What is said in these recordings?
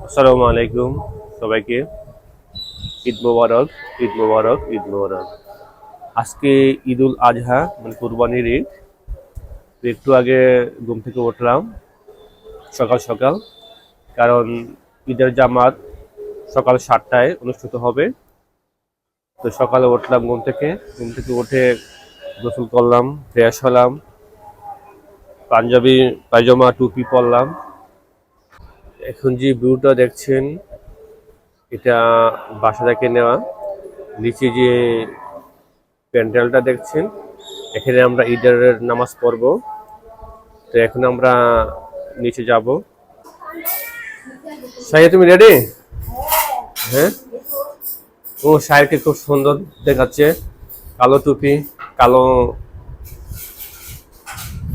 আসসালামু আলাইকুম সবাইকে। ঈদ মোবারক, ঈদ মোবারক, ঈদ মোবারক। আজকে ঈদুল আজহা মানে কুরবানির ঈদ। তো একটু আগে ঘুম থেকে উঠলাম সকাল সকাল, কারণ ঈদের জামাত সকাল 7টায় অনুষ্ঠিত হবে। তো সকালে উঠলাম ঘুম থেকে উঠে গোসল করলাম, ফ্রেশ হলাম, পাঞ্জাবি পায়জামা টুপি পরলাম। এখন যে ভিউটা দেখছেন এটা বাসা থেকে নেওয়া। নিচে যে প্যান্ডেলটা দেখছেন, এখানে আমরা ঈদের নামাজ পড়ব। তো এখন আমরা নিচে যাব। সাইয়া তুমি রেডি? হ্যাঁ। ও সাইয়াকে খুব সুন্দর দেখাচ্ছে, কালো টুপি, কালো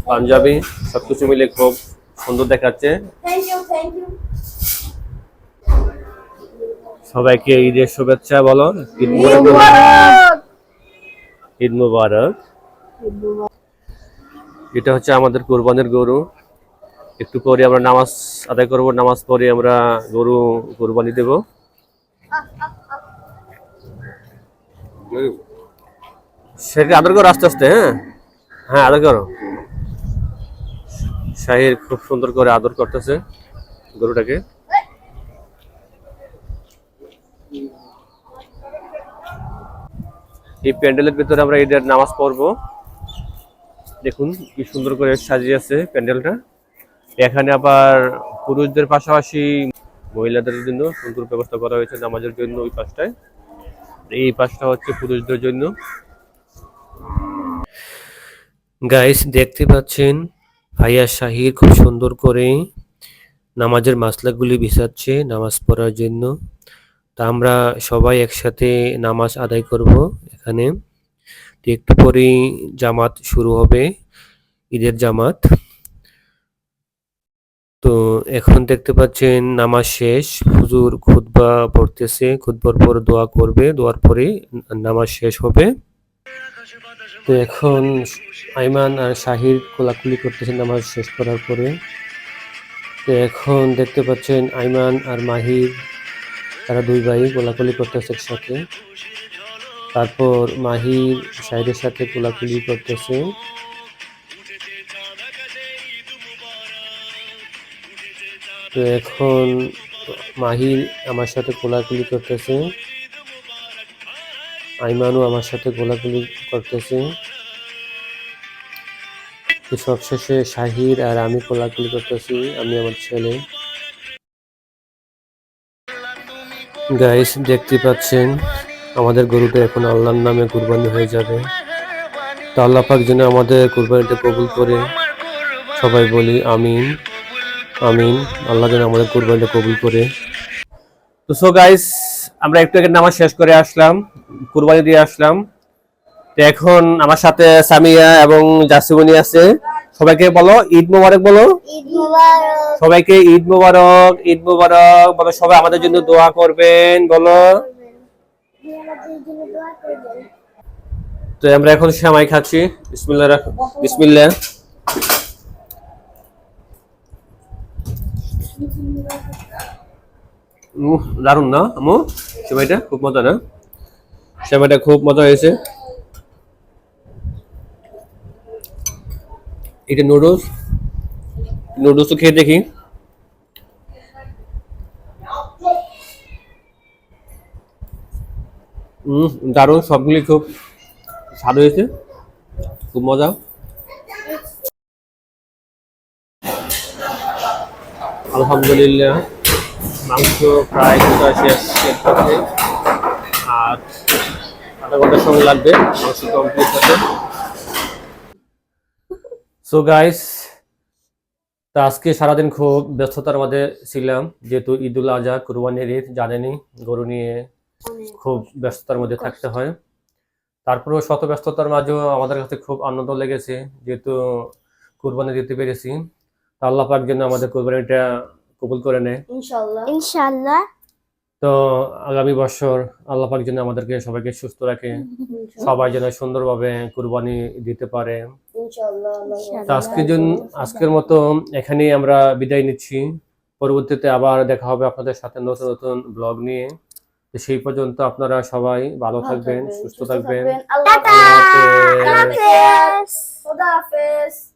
পাঞ্জাবি, সবকিছু মিলে খুব সুন্দর দেখাচ্ছে। সবাইকে ঈদের শুভেচ্ছা বলো। ঈদ মোবারক। ঈদ মোবারক। এটা হচ্ছে আমাদের কোরবানির গরু। একটু পরে আমরা নামাজ আদায় করব, নামাজ পড়ে আমরা গরু কোরবানি দেব। সেটা আদর করো আস্তে আস্তে। হ্যাঁ, হ্যাঁ, আদর করো। শাহির খুব সুন্দর করে আদর করতেছে গরুটাকে। এই প্যান্ডেলের ভিতরে আমরা ঈদের নামাজ পড়বো। দেখুন কি সুন্দর করে সাজিয়েছে প্যান্ডেলটা। এখানে আবার পুরুষদের পাশাপাশি মহিলাদের জন্য সুন্দর ব্যবস্থা করা হয়েছে নামাজের জন্য। ওই পাশটায়, এই পাশটা হচ্ছে পুরুষদের জন্য। গাইস দেখতে পাচ্ছেন ভাইয়া শাহির খুব সুন্দর করে নামাজের মাসলাগুলি বিছাচ্ছে নামাজ পড়ার জন্য। তা আমরা সবাই একসাথে নামাজ আদায় করব এখানে। তো একটু পরেই জামাত শুরু হবে, ঈদের জামাত। তো এখন দেখতে পাচ্ছেন নামাজ শেষ, হুজুর খুতবা পড়তেছে, খুতবার পর দোয়া করবে, দোয়ার পরে নামাজ শেষ হবে। তো এখন আইমান আর শাহির কোলাকুলি করতেছে নামাজ শেষ করার পরে। তো এখন দেখতে পাচ্ছেন আইমান আর মাহির, তারা দুই ভাই কোলাকুলি করতেছে একসাথে। তারপর মাহির শাহিরের সাথে কোলাকুলি করতেছে। তো এখন মাহির আমার সাথে কোলাকুলি করতেছে, আইমানও আমার সাথে কোলাকুলি করতেছে। তো সবশেষে শাহির আর আমি কোলাকুলি করতেছি, আমি আমার ছেলে। গাইস দেখতে পাচ্ছেন আমাদের গরুটা এখন আল্লাহর নামে কুরবানি হয়ে যাবে। তো আল্লাহ পাক যেন আমাদের কুরবানিটা কবুল করে। সবাই বলি আমিন, আমিন। আল্লাহ যেন আমাদের কুরবানিটা কবুল করে। তো সো গাইস, আমরা একটু আগে নামাজ শেষ করে আসলাম, কুরবানি দিয়ে আসলাম। তো এখন আমার সাথে সামিয়া এবং জাসিমনি আছে। সবাইকে বলো ঈদ মোবারক বলো। ঈদ মোবারক। সবাইকে ঈদ মোবারক, ঈদ মোবারক বলো। সবাই আমাদের জন্য দোয়া করবেন বলো। তো আমরা এখন সেমাই খাচ্ছি। বিসমিল্লাহ বিসমিল্লাহ। দারুন না আমু? সেমাইটা খুব মজা না? সেমাইটা খুব মজা হয়েছে। এটা নুডলস, নুডলস তো খেয়ে দেখি। দারুন, সবগুলি খুব স্বাদ হয়েছে, খুব মজা। আলহামদুলিল্লাহ, মাংস প্রায় কোথা শেষ করতে আর আধা ঘন্টার সময় লাগবে মাংস কমপ্লিট হতে। সো গাইস, তা আজকে সারাদিন খুব ব্যস্ততার মধ্যে ছিলাম, যেহেতু ঈদুল আজহা কুরবানির ঈদ জানেনই, গরু নিয়ে খুব ব্যস্ততার মধ্যে থাকতে হয়। তারপরেও শত ব্যস্ততার মাঝেও আমাদের কাছে খুব আনন্দ লেগেছে, যেহেতু কুরবানি দিতে পেরেছি। তা আল্লাহ পাক যেন আমাদের কুরবানিটা কবুল করে নেয় ইনশাআল্লাহ ইনশাআল্লাহ। তো আগামী বছর আল্লাহ পাক যেন আমাদেরকে সবাইকে সুস্থ রাখে, সবাই যেন সুন্দরভাবে কুরবানি দিতে পারে ইনশাআল্লাহ। তো আজকের মতো এখানেই আমরা বিদায় নিচ্ছি। পরবর্তীতে আবার দেখা হবে আপনাদের সাথে নতুন নতুন ব্লগ নিয়ে। তো সেই পর্যন্ত আপনারা সবাই ভালো থাকবেন, সুস্থ থাকবেন। আল্লাহ আল্লাহ হাফেজ। হাফেজ। খোদা হাফেজ।